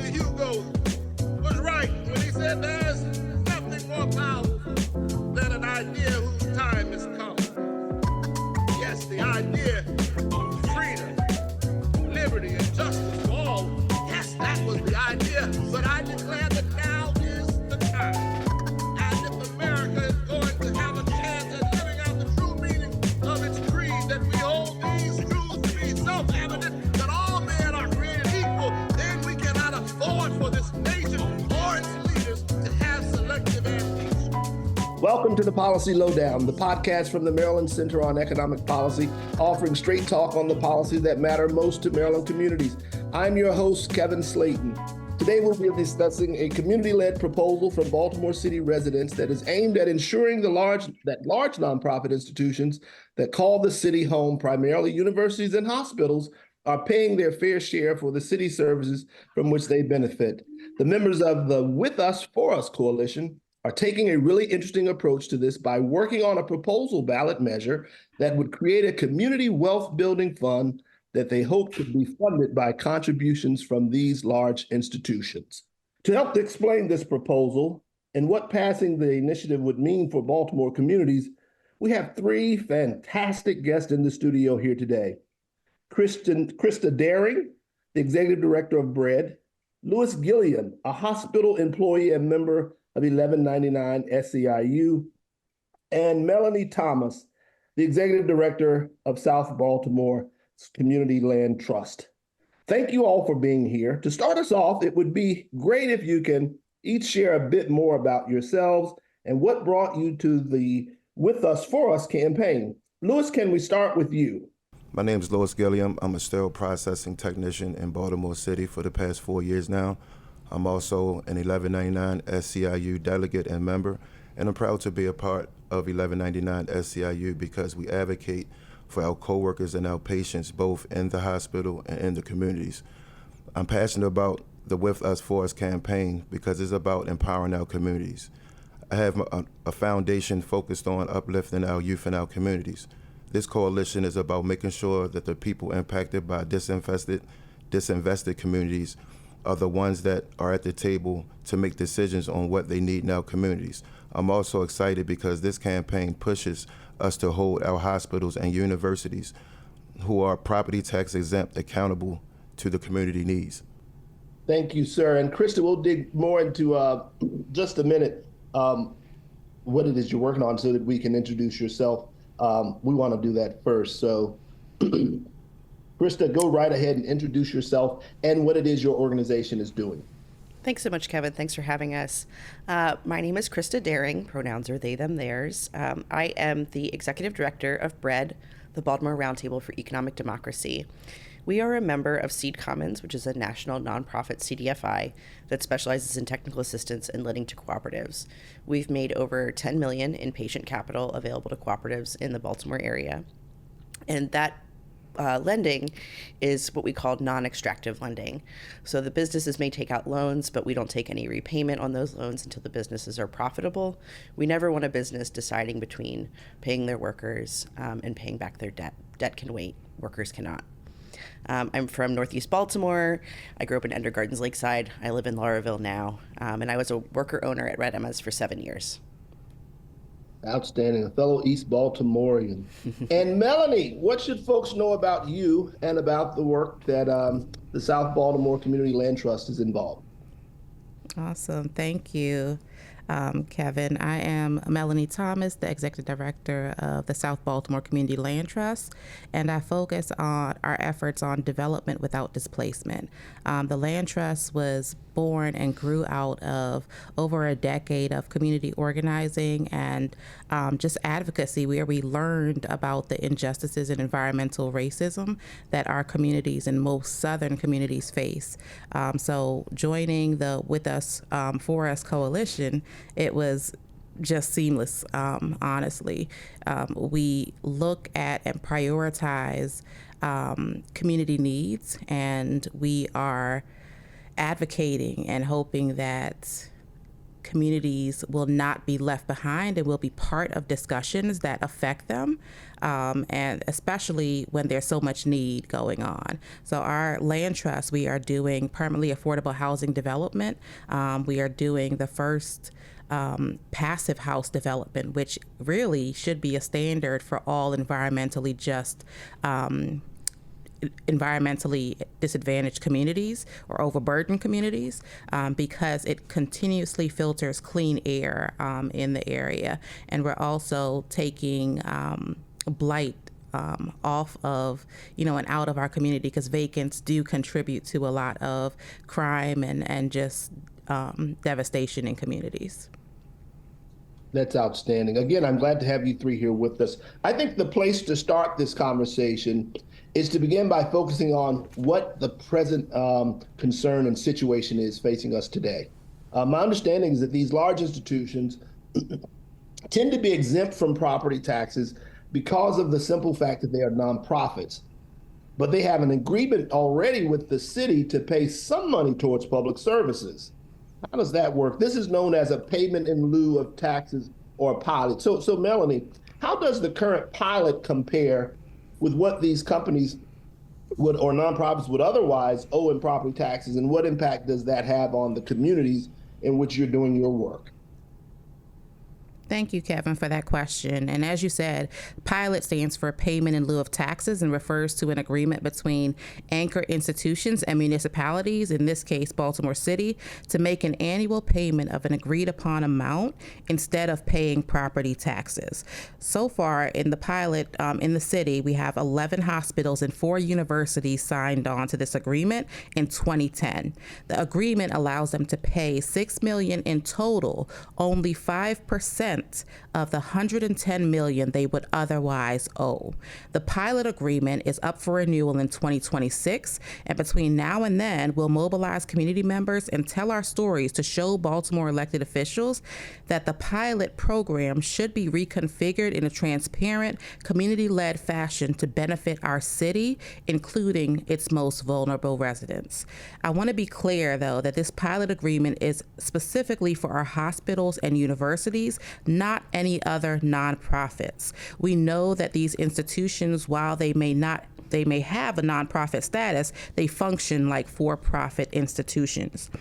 Victor Hugo was right when he said there's nothing more powerful than an idea whose time has come. Yes, the idea of freedom, liberty, and justice for all. Yes, that was the idea, but I declare that now is the time. And if America is going to have a chance at living out the true meaning of its creed, that we hold these truths to be self-evident, that all men are created equal, then we cannot afford for this nation or its leaders to have selective amnesia. Welcome to the Policy Lowdown, the podcast from the Maryland Center on Economic Policy, offering straight talk on the policies that matter most to Maryland communities. I'm your host, Kevin Slayton. Today we'll be discussing a community-led proposal from Baltimore City residents that is aimed at ensuring that large nonprofit institutions that call the city home, primarily universities and hospitals, are paying their fair share for the city services from which they benefit. The members of the With Us, For Us coalition are taking a really interesting approach to this by working on a proposal ballot measure that would create a community wealth building fund that they hope could be funded by contributions from these large institutions. To help explain this proposal and what passing the initiative would mean for Baltimore communities, we have three fantastic guests in the studio here today. Krista Daring, the Executive Director of BREAD, Louis Gilliam, a hospital employee and member of 1199 SEIU, and Melanie Thomas, the Executive Director of South Baltimore Community Land Trust. Thank you all for being here. To start us off, it would be great if you can each share a bit more about yourselves and what brought you to the With Us, For Us campaign. Louis, can we start with you? My name is Louis Gilliam. I'm a sterile processing technician in Baltimore City for the past 4 years now. I'm also an 1199 SEIU delegate and member, and I'm proud to be a part of 1199 SEIU because we advocate for our coworkers and our patients both in the hospital and in the communities. I'm passionate about the With Us, For Us campaign because it's about empowering our communities. I have a foundation focused on uplifting our youth and our communities. This coalition is about making sure that the people impacted by disinvested communities are the ones that are at the table to make decisions on what they need in our communities. I'm also excited because this campaign pushes us to hold our hospitals and universities who are property tax exempt accountable to the community needs. Thank you, sir. And Krista, we'll dig more into just a minute what it is you're working on so that we can introduce yourself. We want to do that first. So Krista, go right ahead and introduce yourself and what it is your organization is doing. Thanks so much, Kevin. Thanks for having us. My name is Krista Daring. Pronouns are they, them, theirs. I am the Executive Director of BREAD, the Baltimore Roundtable for Economic Democracy. We are a member of Seed Commons, which is a national nonprofit CDFI that specializes in technical assistance and lending to cooperatives. We've made over $10 million in patient capital available to cooperatives in the Baltimore area. And that lending is what we call non-extractive lending. So the businesses may take out loans, but we don't take any repayment on those loans until the businesses are profitable. We never want a business deciding between paying their workers and paying back their debt. Debt can wait, workers cannot. I'm from Northeast Baltimore. I grew up in Ender Gardens Lakeside. I live in Lauraville now, and I was a worker owner at Red Emma's for 7 years. Outstanding, a fellow East Baltimorean. And Melanie, what should folks know about you and about the work that the South Baltimore Community Land Trust is involved? Awesome, thank you, Kevin. I am Melanie Thomas, the Executive Director of the South Baltimore Community Land Trust, and I focus on our efforts on development without displacement. The Land Trust was born and grew out of over a decade of community organizing and just advocacy, where we learned about the injustices and environmental racism that our communities and most Southern communities face. So joining the With Us, For Us coalition, it was just seamless, honestly. We look at and prioritize community needs, and we are advocating and hoping that communities will not be left behind and will be part of discussions that affect them, and especially when there's so much need going on. So our land trust, we are doing permanently affordable housing development. We are doing the first passive house development, which really should be a standard for all environmentally just environmentally disadvantaged communities or overburdened communities, because it continuously filters clean air in the area. And we're also taking blight off of, and out of our community, because vacants do contribute to a lot of crime and just devastation in communities. That's outstanding. Again, I'm glad to have you three here with us. I think the place to start this conversation is to begin by focusing on what the present concern and situation is facing us today. My understanding is that these large institutions tend to be exempt from property taxes because of the simple fact that they are nonprofits. But they have an agreement already with the city to pay some money towards public services. How does that work? This is known as a payment in lieu of taxes or a pilot. So Melanie, how does the current pilot compare with what these companies would or nonprofits would otherwise owe in property taxes, and what impact does that have on the communities in which you're doing your work? Thank you, Kevin, for that question. And as you said, PILOT stands for Payment in Lieu of Taxes and refers to an agreement between anchor institutions and municipalities, in this case, Baltimore City, to make an annual payment of an agreed upon amount instead of paying property taxes. So far in the pilot in the city, we have 11 hospitals and 4 universities signed on to this agreement in 2010. The agreement allows them to pay $6 million in total, only 5% of the $110 million they would otherwise owe. The pilot agreement is up for renewal in 2026, and between now and then, we'll mobilize community members and tell our stories to show Baltimore elected officials that the pilot program should be reconfigured in a transparent, community-led fashion to benefit our city, including its most vulnerable residents. I want to be clear, though, that this pilot agreement is specifically for our hospitals and universities, not any other nonprofits. We know that these institutions, while they may have a nonprofit status, they function like for-profit institutions.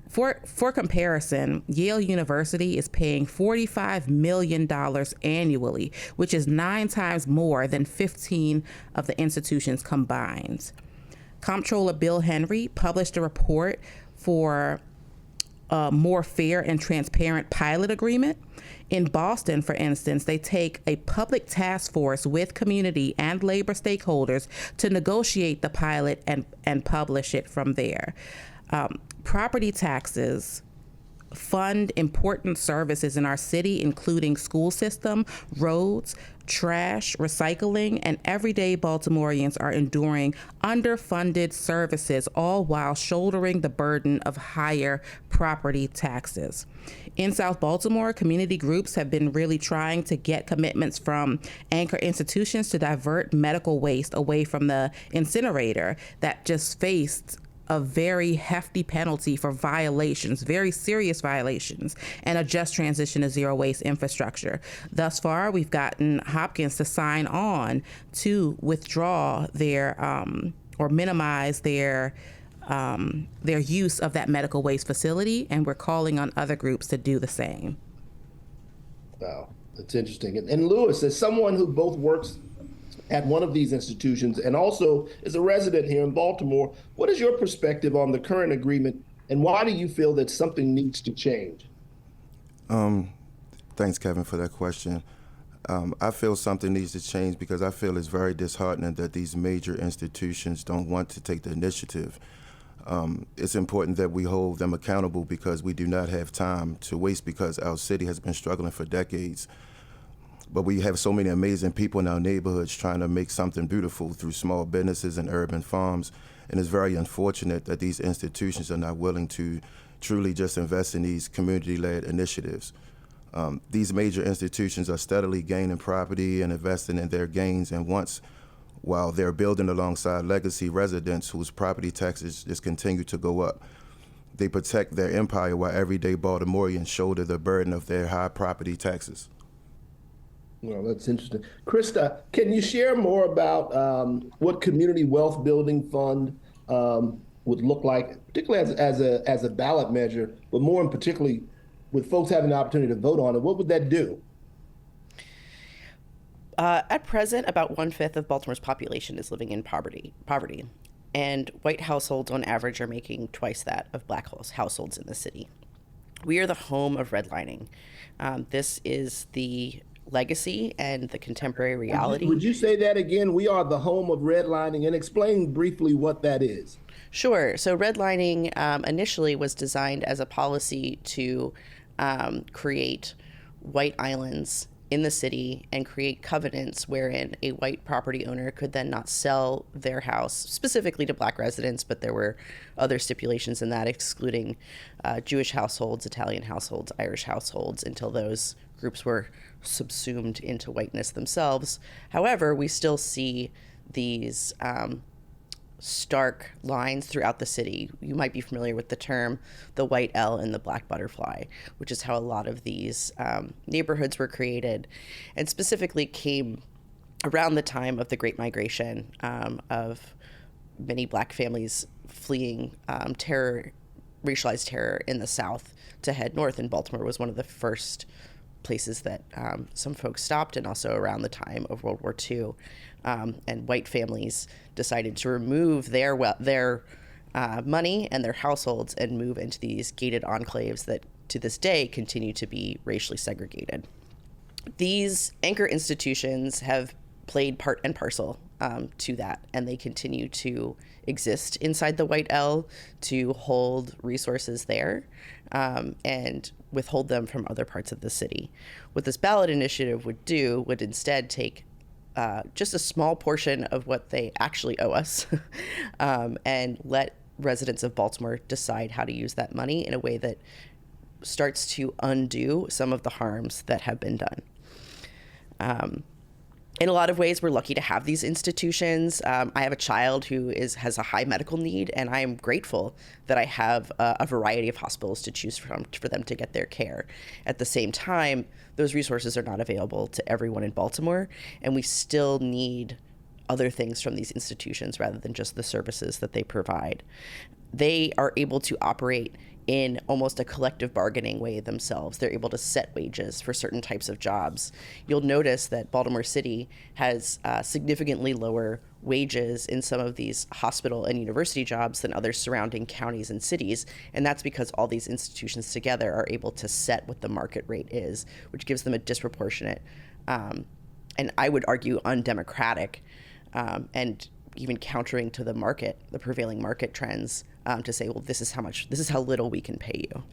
For comparison, Yale University is paying $45 million annually, which is 9 times more than 15 of the institutions combined. Comptroller Bill Henry published a report for a more fair and transparent pilot agreement. In Boston, for instance, they take a public task force with community and labor stakeholders to negotiate the pilot and publish it from there. Property taxes fund important services in our city, including school system, roads, trash, recycling, and everyday Baltimoreans are enduring underfunded services, all while shouldering the burden of higher property taxes. In South Baltimore, community groups have been really trying to get commitments from anchor institutions to divert medical waste away from the incinerator that just faced a very hefty penalty for violations, very serious violations, and a just transition to zero waste infrastructure. Thus far, we've gotten Hopkins to sign on to withdraw their or minimize their use of that medical waste facility, and we're calling on other groups to do the same. Wow, that's interesting. And Lewis, as someone who both works at one of these institutions and also is a resident here in Baltimore, what is your perspective on the current agreement, and why do you feel that something needs to change? Thanks, Kevin, for that question. I feel something needs to change because I feel it's very disheartening that these major institutions don't want to take the initiative. It's important that we hold them accountable because we do not have time to waste, because our city has been struggling for decades. But we have so many amazing people in our neighborhoods trying to make something beautiful through small businesses and urban farms. And it's very unfortunate that these institutions are not willing to truly just invest in these community-led initiatives. These major institutions are steadily gaining property and investing in their gains, and while they're building alongside legacy residents whose property taxes just continue to go up. they protect their empire while everyday Baltimoreans shoulder the burden of their high property taxes. Well, that's interesting. Krista, can you share more about what Community Wealth Building Fund would look like, particularly as a ballot measure, but more in particularly with folks having the opportunity to vote on it? What would that do? At present, about 1/5 of Baltimore's population is living in poverty, and white households on average are making twice that of black households in the city. We are the home of redlining. This is the legacy and the contemporary reality. Would you say that again? We are the home of redlining, and explain briefly what that is. Sure. So redlining initially was designed as a policy to create white islands in the city and create covenants wherein a white property owner could then not sell their house specifically to black residents, but there were other stipulations in that, excluding Jewish households, Italian households, Irish households, until those groups were subsumed into whiteness themselves. However, we still see these stark lines throughout the city. You might be familiar with the term the white L and the black butterfly, which is how a lot of these neighborhoods were created, and specifically came around the time of the Great Migration of many black families fleeing racialized terror in the South to head north, and Baltimore was one of the first places that some folks stopped, and also around the time of World War II. And white families decided to remove their money and their households and move into these gated enclaves that to this day continue to be racially segregated. These anchor institutions have played part and parcel to that, and they continue to exist inside the white L to hold resources there and withhold them from other parts of the city. What this ballot initiative would instead take just a small portion of what they actually owe us and let residents of Baltimore decide how to use that money in a way that starts to undo some of the harms that have been done. In a lot of ways, we're lucky to have these institutions. I have a child who has a high medical need, and I am grateful that I have a variety of hospitals to choose from for them to get their care. At the same time, those resources are not available to everyone in Baltimore, and we still need other things from these institutions rather than just the services that they provide. They are able to operate in almost a collective bargaining way themselves. They're able to set wages for certain types of jobs. You'll notice that Baltimore City has significantly lower wages in some of these hospital and university jobs than other surrounding counties and cities, and that's because all these institutions together are able to set what the market rate is, which gives them a disproportionate and I would argue undemocratic and even countering to the prevailing market trends to say, well, this is how little we can pay you.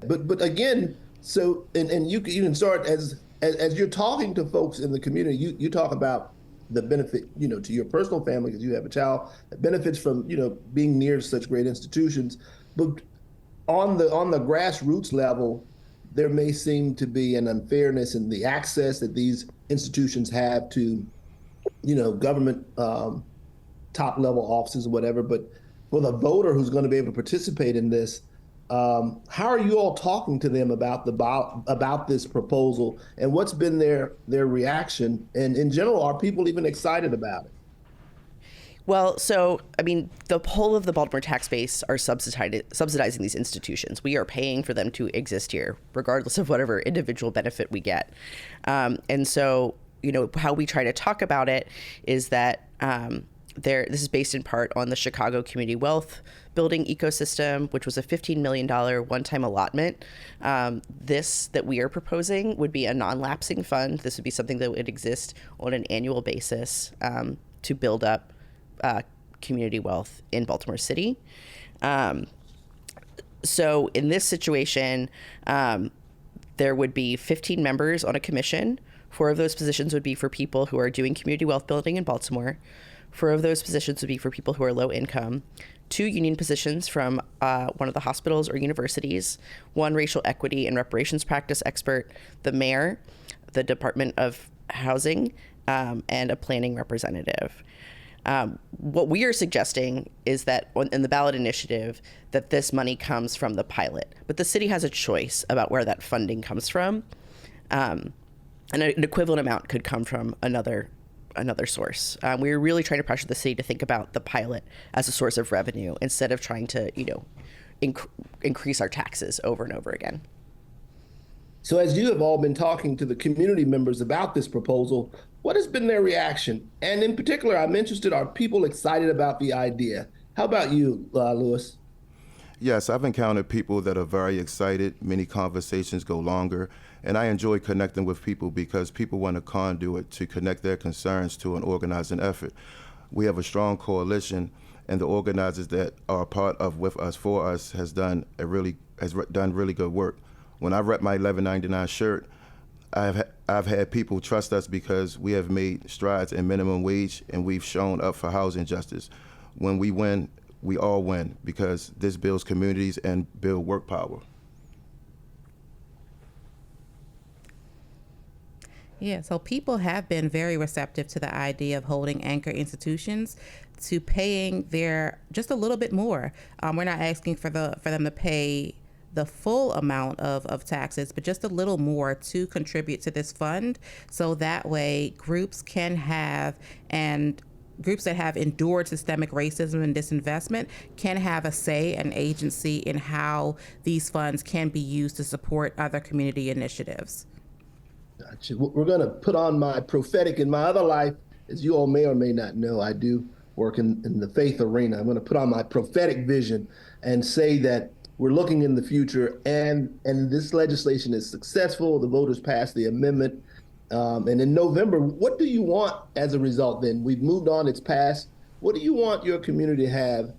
But again, so and you can start as you're talking to folks in the community, you talk about the benefit, to your personal family because you have a child that benefits from, being near such great institutions. But on the grassroots level, there may seem to be an unfairness in the access that these institutions have to, government top level offices or whatever. But for the voter who's going to be able to participate in this, how are you all talking to them about this proposal, and what's been their reaction? And in general, are people even excited about it? Well, so, the whole of the Baltimore tax base are subsidizing these institutions. We are paying for them to exist here, regardless of whatever individual benefit we get. And so, how we try to talk about it is that this is based in part on the Chicago Community Wealth Building ecosystem, which was a $15 million one-time allotment. This that we are proposing would be a non-lapsing fund. This would be something that would exist on an annual basis to build up community wealth in Baltimore City. So in this situation, there would be 15 members on a commission. 4 of those positions would be for people who are doing community wealth building in Baltimore. 4 of those positions would be for people who are low income. 2 union positions from one of the hospitals or universities, 1 racial equity and reparations practice expert, the mayor, the Department of Housing, and a planning representative. What we are suggesting is that in the ballot initiative, that this money comes from the pilot, but the city has a choice about where that funding comes from. And an equivalent amount could come from another source. We're really trying to pressure the city to think about the pilot as a source of revenue instead of trying to, increase our taxes over and over again. So as you have all been talking to the community members about this proposal, what has been their reaction? And in particular, I'm interested, are people excited about the idea? How about you, Lewis? Yes, I've encountered people that are very excited. Many conversations go longer, and I enjoy connecting with people because people want a conduit to connect their concerns to an organizing effort. We have a strong coalition, and the organizers that are a part of With Us For Us has done really good work. When I rep my $11.99 shirt, I've had people trust us because we have made strides in minimum wage and we've shown up for housing justice. When we win, we all win because this builds communities and builds work power. Yeah, so people have been very receptive to the idea of holding anchor institutions to paying their just a little bit more. We're not asking for them to pay the full amount of taxes, but just a little more to contribute to this fund. So that way groups that have endured systemic racism and disinvestment can have a say and agency in how these funds can be used to support other community initiatives. Gotcha. We're going to put on my prophetic in my other life. As you all may or may not know, I do work in the faith arena. I'm going to put on my prophetic vision and say that we're looking in the future, and this legislation is successful. The voters passed the amendment. And in November, what do you want as a result then? We've moved on, it's passed. What do you want your community to have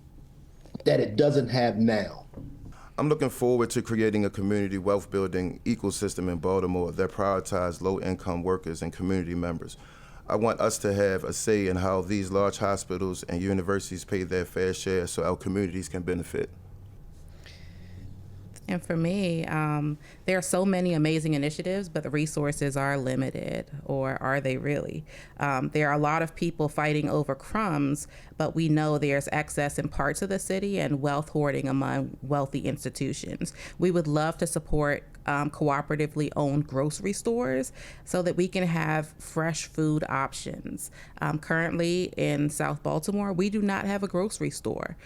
that it doesn't have now? I'm looking forward to creating a community wealth building ecosystem in Baltimore that prioritizes low-income workers and community members. I want us to have a say in how these large hospitals and universities pay their fair share so our communities can benefit. And for me, there are so many amazing initiatives, but the resources are limited, or are they really? There are a lot of people fighting over crumbs, but we know there's excess in parts of the city and wealth hoarding among wealthy institutions. We would love to support cooperatively owned grocery stores so that we can have fresh food options. Currently in South Baltimore, we do not have a grocery store.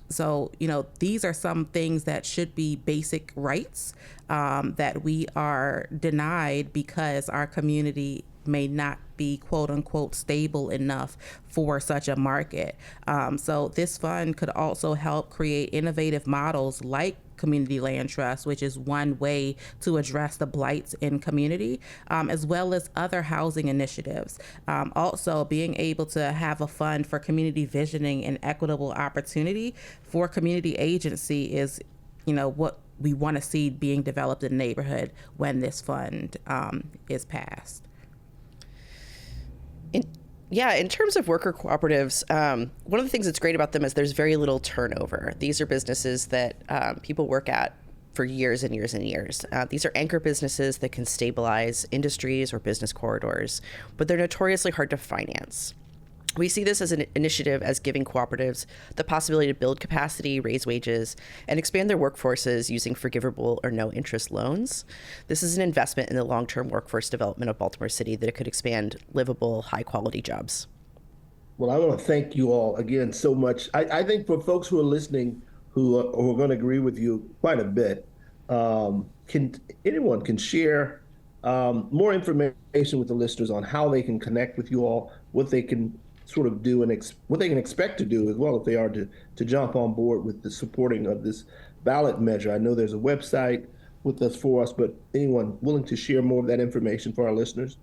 So, these are some things that should be basic rights that we are denied because our community may not be quote unquote stable enough for such a market. So this fund could also help create innovative models like Community Land Trust, which is one way to address the blights in community, as well as other housing initiatives. Also, being able to have a fund for community visioning and equitable opportunity for community agency is, what we want to see being developed in the neighborhood when this fund is passed. In terms of worker cooperatives, one of the things that's great about them is there's very little turnover. These are businesses that people work at for years and years and years. These are anchor businesses that can stabilize industries or business corridors, but they're notoriously hard to finance. We see this as an initiative as giving cooperatives the possibility to build capacity, raise wages, and expand their workforces using forgivable or no interest loans. This is an investment in the long-term workforce development of Baltimore City that it could expand livable, high-quality jobs. Well, I want to thank you all again so much. I think for folks who are listening who are going to agree with you quite a bit, anyone can share more information with the listeners on how they can connect with you all, what they can sort of do and what they can expect to do as well if they are to jump on board with the supporting of this ballot measure. I know there's a website With Us For Us, but anyone willing to share more of that information for our listeners?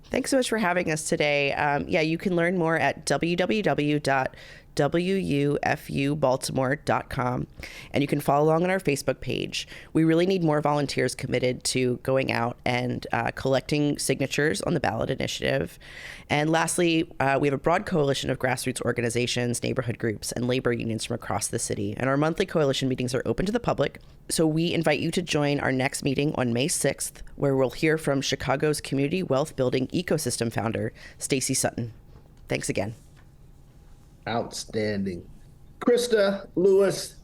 Thanks so much for having us today. You can learn more at www.wufubaltimore.com, and you can follow along on our Facebook page. We really need more volunteers committed to going out and collecting signatures on the ballot initiative. And lastly, we have a broad coalition of grassroots organizations, neighborhood groups, and labor unions from across the city. And our monthly coalition meetings are open to the public. So we invite you to join our next meeting on May 6th, where we'll hear from Chicago's community wealth building ecosystem founder, Stacy Sutton. Thanks again. Outstanding. Krista, Lewis,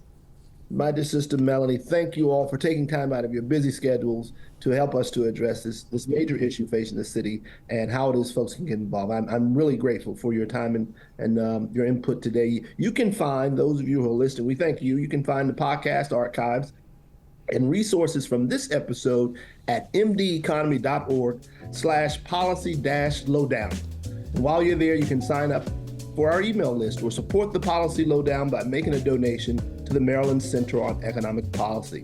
my dear sister Melanie, thank you all for taking time out of your busy schedules to help us to address this major issue facing the city and how it is folks can get involved. I'm really grateful for your time and your input today. You can find, those of you who are listening, we thank you. You can find the podcast archives and resources from this episode at mdeconomy.org/policy-lowdown. And while you're there, you can sign up for our email list or support the Policy Lowdown by making a donation to the Maryland Center on Economic Policy.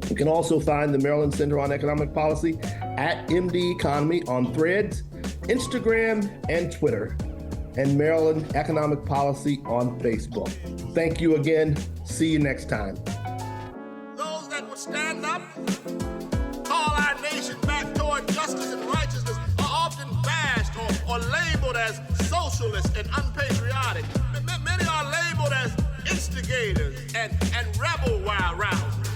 You can also find the Maryland Center on Economic Policy at MD Economy on Threads, Instagram, and Twitter, and Maryland Economic Policy on Facebook. Thank you again. See you next time. Those that would stand up, call our nation back toward justice and righteousness are often bashed or labeled as socialist and unpatriotic. Many are labeled as instigators and rebel rousers.